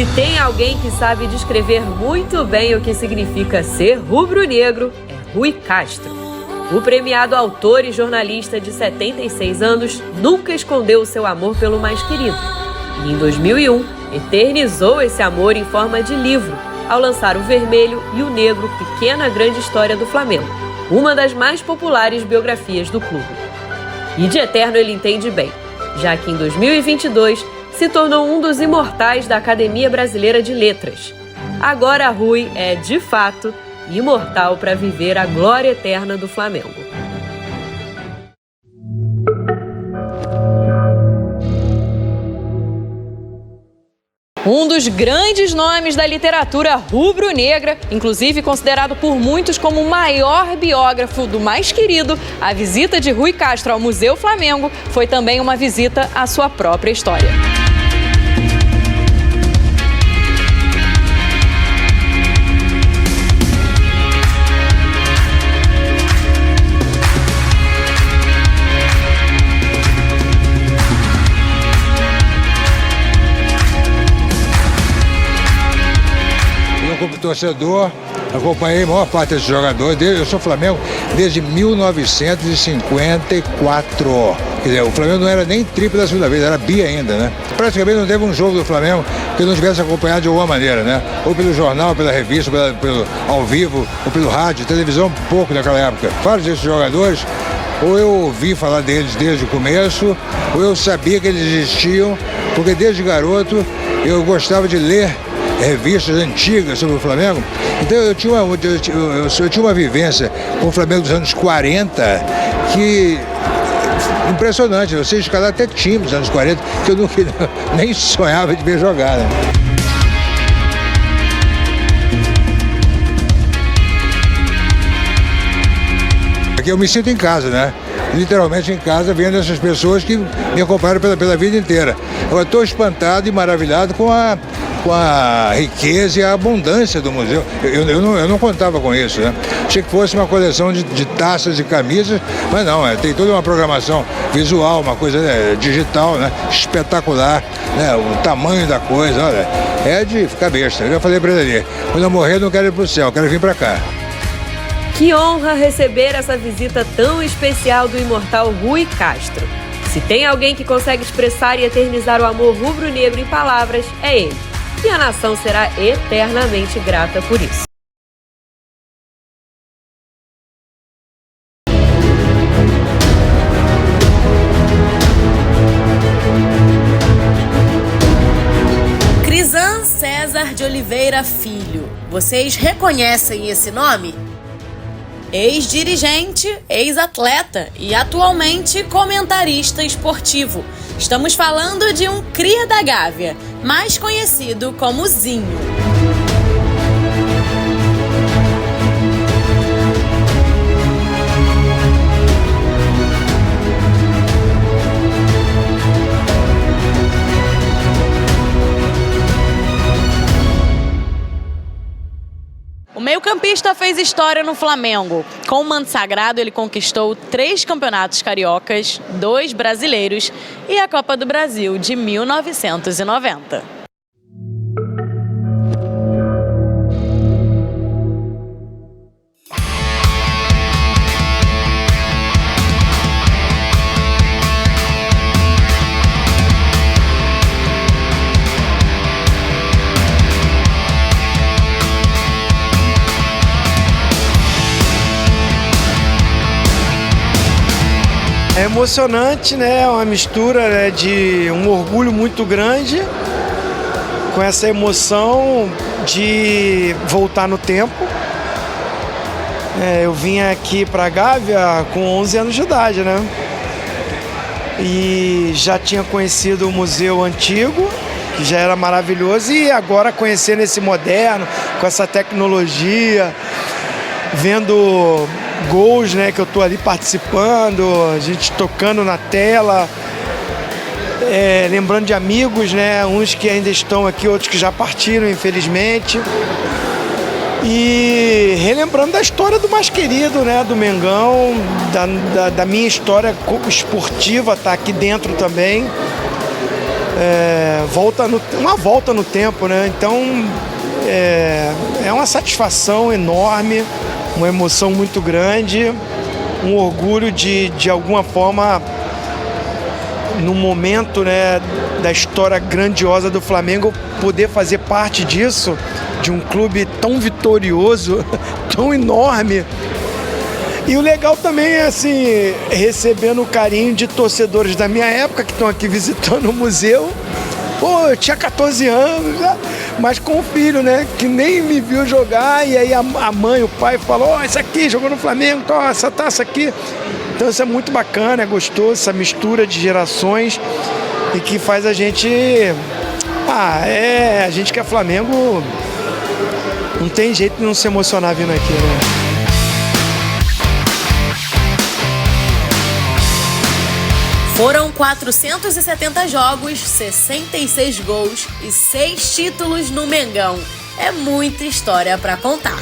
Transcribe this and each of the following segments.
Se tem alguém que sabe descrever muito bem o que significa ser rubro-negro, é Rui Castro. O premiado autor e jornalista de 76 anos nunca escondeu o seu amor pelo mais querido. E em 2001, eternizou esse amor em forma de livro, ao lançar O Vermelho e o Negro, Pequena Grande História do Flamengo, uma das mais populares biografias do clube. E de eterno ele entende bem, já que em 2022 se tornou um dos imortais da Academia Brasileira de Letras. Agora Rui é, de fato, imortal para viver a glória eterna do Flamengo. Um dos grandes nomes da literatura rubro-negra, inclusive considerado por muitos como o maior biógrafo do mais querido, a visita de Rui Castro ao Museu Flamengo foi também uma visita à sua própria história. Como torcedor, acompanhei a maior parte desses jogadores. Eu sou Flamengo desde 1954. Quer dizer, o Flamengo não era nem triplo da segunda vez, era bi ainda, né? Praticamente não teve um jogo do Flamengo que eu não tivesse acompanhado de alguma maneira, né? Ou pelo jornal, pela revista, pelo ao vivo, ou pelo rádio, televisão, um pouco naquela época. Vários desses jogadores, ou eu ouvi falar deles desde o começo, ou eu sabia que eles existiam, porque desde garoto eu gostava de ler revistas antigas sobre o Flamengo. Então eu tinha uma vivência com o Flamengo dos anos 40 que impressionante. Eu sei escalar até time dos anos 40 que eu nunca, nem sonhava de ver jogar, né? Aqui eu me sinto em casa, né? Literalmente em casa, vendo essas pessoas que me acompanharam pela vida inteira. Eu estou espantado e maravilhado com a riqueza e a abundância do museu. Eu não contava com isso, né? Achei que fosse uma coleção de taças e camisas, mas não, tem toda uma programação visual, uma coisa digital, né? Espetacular, né? O tamanho da coisa, olha, é de ficar besta. Eu já falei para ele ali, quando eu morrer eu não quero ir pro céu, eu quero vir para cá. Que honra receber essa visita tão especial do imortal Rui Castro. Se tem alguém que consegue expressar e eternizar o amor rubro-negro em palavras, é ele. E a nação será eternamente grata por isso. Crisan César de Oliveira Filho. Vocês reconhecem esse nome? Ex-dirigente, ex-atleta e atualmente comentarista esportivo. Estamos falando de um cria da Gávea, mais conhecido como Zinho. O meio-campista fez história no Flamengo. Com o manto sagrado, ele conquistou 3 campeonatos cariocas, 2 brasileiros e a Copa do Brasil de 1990. É emocionante, né? É uma mistura, né, de um orgulho muito grande com essa emoção de voltar no tempo. Eu vim aqui para Gávea com 11 anos de idade, né? E já tinha conhecido o museu antigo, que já era maravilhoso, e agora conhecendo esse moderno, com essa tecnologia, vendo gols, né, que eu tô ali participando, a gente tocando na tela, lembrando de amigos, né, uns que ainda estão aqui, outros que já partiram, infelizmente, e relembrando da história do mais querido, né, do Mengão, da minha história esportiva, tá aqui dentro também, uma volta no tempo, né? Então é uma satisfação enorme, uma emoção muito grande, um orgulho de alguma forma, no momento, né, da história grandiosa do Flamengo, poder fazer parte disso, de um clube tão vitorioso, tão enorme. E o legal também é, assim, recebendo o carinho de torcedores da minha época, que estão aqui visitando o museu. Pô, eu tinha 14 anos, né? Mas com o filho, né, que nem me viu jogar, e aí a mãe, o pai falou, ó, esse aqui jogou no Flamengo, ó, essa taça aqui. Então isso é muito bacana, é gostoso, essa mistura de gerações, e que faz a gente... a gente que é Flamengo, não tem jeito de não se emocionar vindo aqui, né? Foram 470 jogos, 66 gols e 6 títulos no Mengão. É muita história para contar.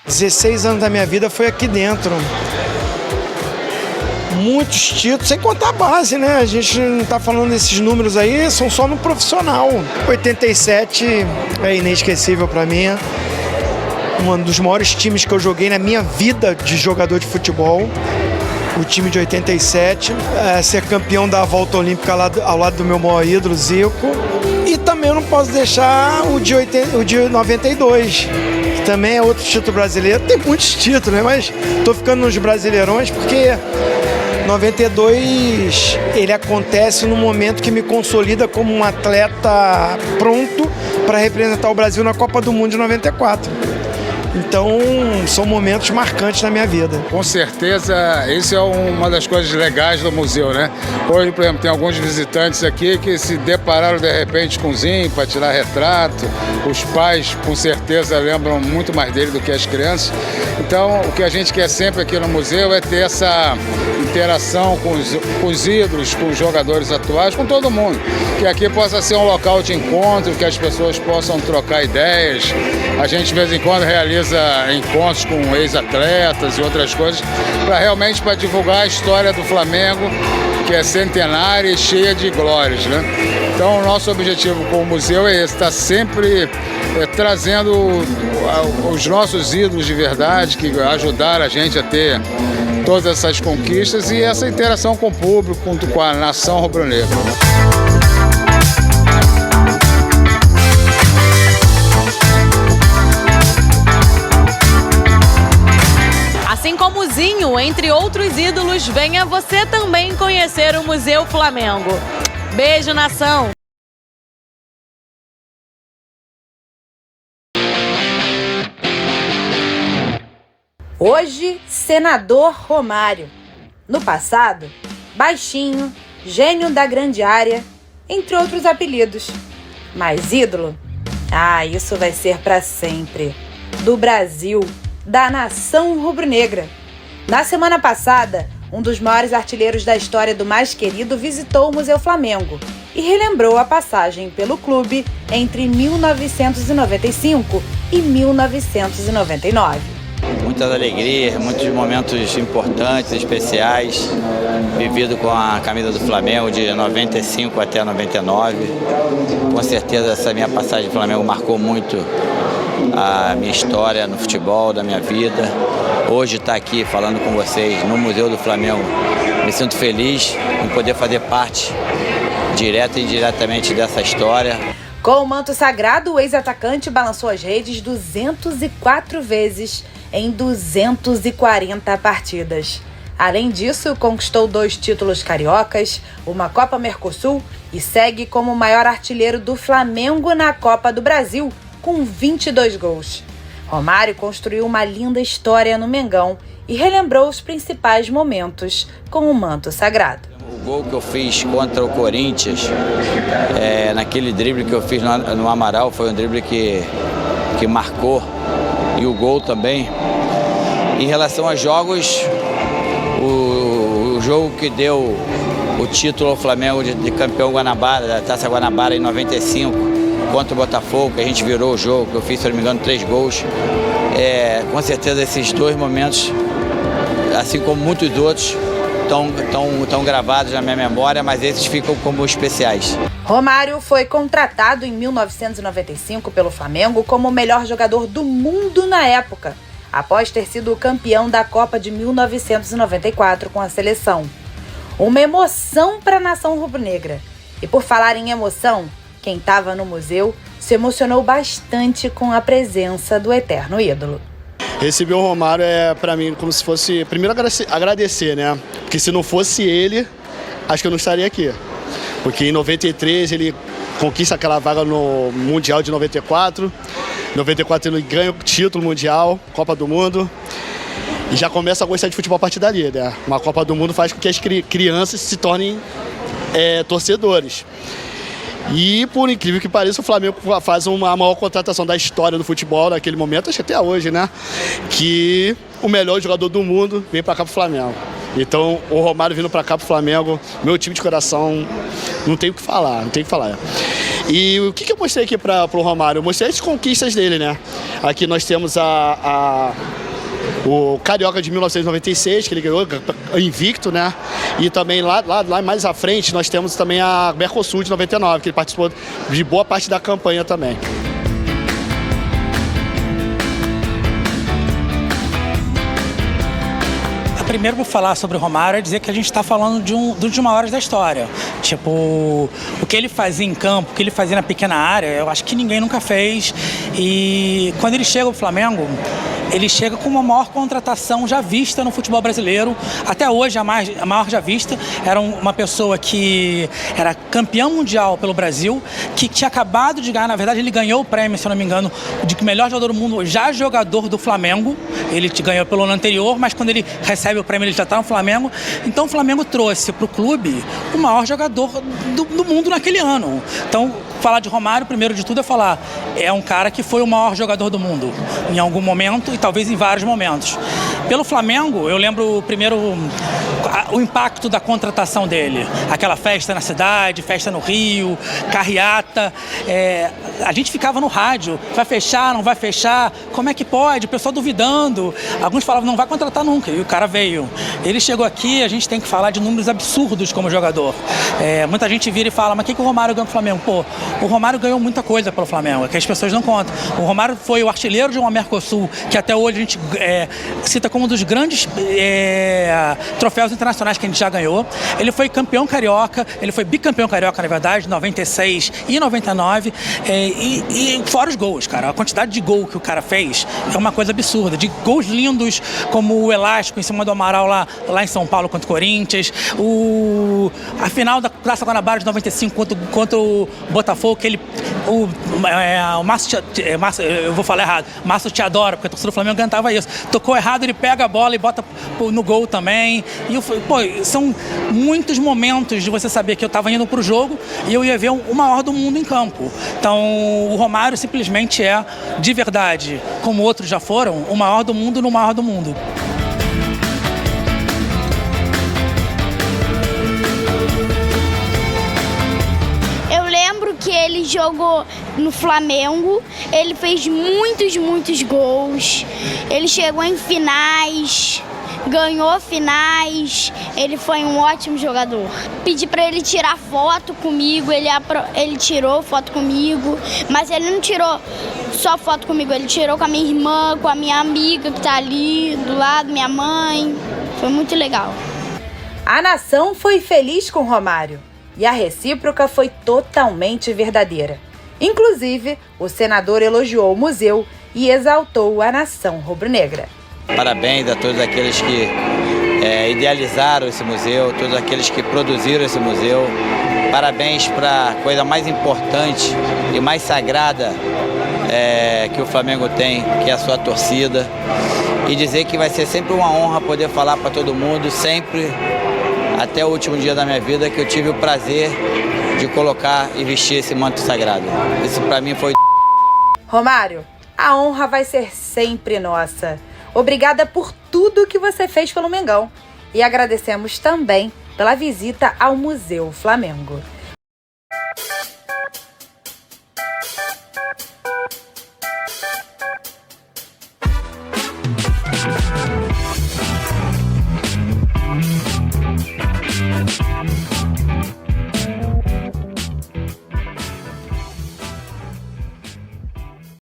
Há 16 anos da minha vida foi aqui dentro. Muitos títulos, sem contar a base, né? A gente não tá falando desses números aí, são só no profissional. 87 é inesquecível para mim. Um dos maiores times que eu joguei na minha vida de jogador de futebol. O time de 87. Ser campeão da volta olímpica ao lado do meu maior ídolo, Zico. E também eu não posso deixar o de 92. Que também é outro título brasileiro. Tem muitos títulos, né? Mas tô ficando nos brasileirões porque... 92, ele acontece no momento que me consolida como um atleta pronto para representar o Brasil na Copa do Mundo de 94. Então, são momentos marcantes na minha vida. Com certeza, isso é uma das coisas legais do museu, né? Hoje, por exemplo, tem alguns visitantes aqui que se depararam de repente com o Zinho para tirar retrato. Os pais, com certeza, lembram muito mais dele do que as crianças. Então, o que a gente quer sempre aqui no museu é ter essa interação com os ídolos, com os jogadores atuais, com todo mundo. Que aqui possa ser um local de encontro, que as pessoas possam trocar ideias. A gente, de vez em quando, realiza encontros com ex-atletas e outras coisas, para divulgar a história do Flamengo, que é centenária e cheia de glórias, né? Então, o nosso objetivo com o museu é esse, estar sempre trazendo os nossos ídolos de verdade, que ajudaram a gente a ter todas essas conquistas e essa interação com o público, com a nação rubro-negra. Assim como o Zinho, entre outros ídolos, venha você também conhecer o Museu Flamengo. Beijo, nação! Hoje, senador Romário. No passado, baixinho, gênio da grande área, entre outros apelidos. Mas ídolo? Isso vai ser para sempre. Do Brasil, da nação rubro-negra. Na semana passada, um dos maiores artilheiros da história do mais querido visitou o Museu Flamengo e relembrou a passagem pelo clube entre 1995 e 1999. Muitas alegrias, muitos momentos importantes, especiais, vivido com a camisa do Flamengo de 95 até 99. Com certeza essa minha passagem do Flamengo marcou muito a minha história no futebol, da minha vida. Hoje estar aqui falando com vocês no Museu do Flamengo, me sinto feliz em poder fazer parte direta e indiretamente dessa história. Com o manto sagrado, o ex-atacante balançou as redes 204 vezes em 240 partidas. Além disso, conquistou 2 títulos cariocas, uma Copa Mercosul e segue como o maior artilheiro do Flamengo na Copa do Brasil, com 22 gols. Romário construiu uma linda história no Mengão e relembrou os principais momentos com o manto sagrado. O gol que eu fiz contra o Corinthians, naquele drible que eu fiz no Amaral, foi um drible que marcou, e o gol também. Em relação a jogos, o jogo que deu o título ao Flamengo de campeão Guanabara, da Taça Guanabara em 95, contra o Botafogo, que a gente virou o jogo, que eu fiz, se não me engano, 3 gols. Com certeza esses 2 momentos, assim como muitos outros, estão gravados na minha memória, mas esses ficam como especiais. Romário foi contratado em 1995 pelo Flamengo como o melhor jogador do mundo na época, após ter sido o campeão da Copa de 1994 com a seleção. Uma emoção para a nação rubro-negra. E por falar em emoção, quem estava no museu se emocionou bastante com a presença do eterno ídolo. Receber o Romário para mim, como se fosse, primeiro agradecer, né? Porque se não fosse ele, acho que eu não estaria aqui. Porque em 93 ele conquista aquela vaga no Mundial de 94. Em 94 ele ganha o título mundial, Copa do Mundo. E já começa a gostar de futebol a partir dali, né? Uma Copa do Mundo faz com que as crianças se tornem torcedores. E, por incrível que pareça, o Flamengo faz uma maior contratação da história do futebol naquele momento, acho que até hoje, né? Que o melhor jogador do mundo vem para cá pro Flamengo. Então, o Romário vindo para cá pro Flamengo, meu time de coração, não tem o que falar. E o que eu mostrei aqui pro Romário? Eu mostrei as conquistas dele, né? Aqui nós temos o Carioca de 1996, que ele ganhou invicto, né? E também lá mais à frente nós temos também a Mercosul de 99, que ele participou de boa parte da campanha também. Primeiro, vou falar sobre o Romário, é dizer que a gente está falando de um dos maiores da história. Tipo, o que ele fazia em campo, o que ele fazia na pequena área, eu acho que ninguém nunca fez. E quando ele chega ao Flamengo, ele chega com uma maior contratação já vista no futebol brasileiro. Até hoje, a maior já vista. Era uma pessoa que era campeão mundial pelo Brasil, que tinha acabado de ganhar, na verdade, ele ganhou o prêmio, se eu não me engano, de melhor jogador do mundo, já jogador do Flamengo. Ele ganhou pelo ano anterior, mas quando ele recebe o prêmio, ele já está no Flamengo. Então, o Flamengo trouxe para o clube o maior jogador do mundo naquele ano. Então, falar de Romário, primeiro de tudo, é falar, é um cara que foi o maior jogador do mundo, em algum momento e talvez em vários momentos. Pelo Flamengo, eu lembro primeiro o impacto da contratação dele. Aquela festa na cidade, festa no Rio, carreata. A gente ficava no rádio, vai fechar, não vai fechar, como é que pode? O pessoal duvidando. Alguns falavam, não vai contratar nunca, e o cara veio. Ele chegou aqui, a gente tem que falar de números absurdos como jogador. Muita gente vira e fala, mas o que o Romário ganhou pro Flamengo? Pô, o Romário ganhou muita coisa pelo Flamengo, que as pessoas não contam. O Romário foi o artilheiro de uma Mercosul, que até hoje a gente cita como um dos grandes troféus internacionais que a gente já ganhou. Ele foi campeão carioca, ele foi bicampeão carioca, na verdade, 96 e 99, e fora os gols, cara. A quantidade de gol que o cara fez é uma coisa absurda. De gols lindos, como o elástico em cima do Amaral lá em São Paulo contra o Corinthians, a final da Taça Guanabara de 95 contra o Botafogo, que o Márcio, eu vou falar errado, Márcio te adora, porque a torcida do Flamengo cantava isso. Tocou errado, ele pega a bola e bota no gol também. E são muitos momentos de você saber que eu estava indo pro jogo e eu ia ver o maior do mundo em campo. Então, o Romário simplesmente é, de verdade, como outros já foram, o maior do mundo no maior do mundo. Que ele jogou no Flamengo, ele fez muitos gols, ele chegou em finais, ganhou finais, ele foi um ótimo jogador. Pedi para ele tirar foto comigo, ele tirou foto comigo, mas ele não tirou só foto comigo, ele tirou com a minha irmã, com a minha amiga que tá ali do lado, minha mãe, foi muito legal. A nação foi feliz com Romário. E a recíproca foi totalmente verdadeira. Inclusive, o senador elogiou o museu e exaltou a nação rubro-negra. Parabéns a todos aqueles que idealizaram esse museu, todos aqueles que produziram esse museu. Parabéns para a coisa mais importante e mais sagrada que o Flamengo tem, que é a sua torcida. E dizer que vai ser sempre uma honra poder falar para todo mundo, sempre, até o último dia da minha vida, que eu tive o prazer de colocar e vestir esse manto sagrado. Isso para mim foi... Romário, a honra vai ser sempre nossa. Obrigada por tudo que você fez pelo Mengão. E agradecemos também pela visita ao Museu Flamengo.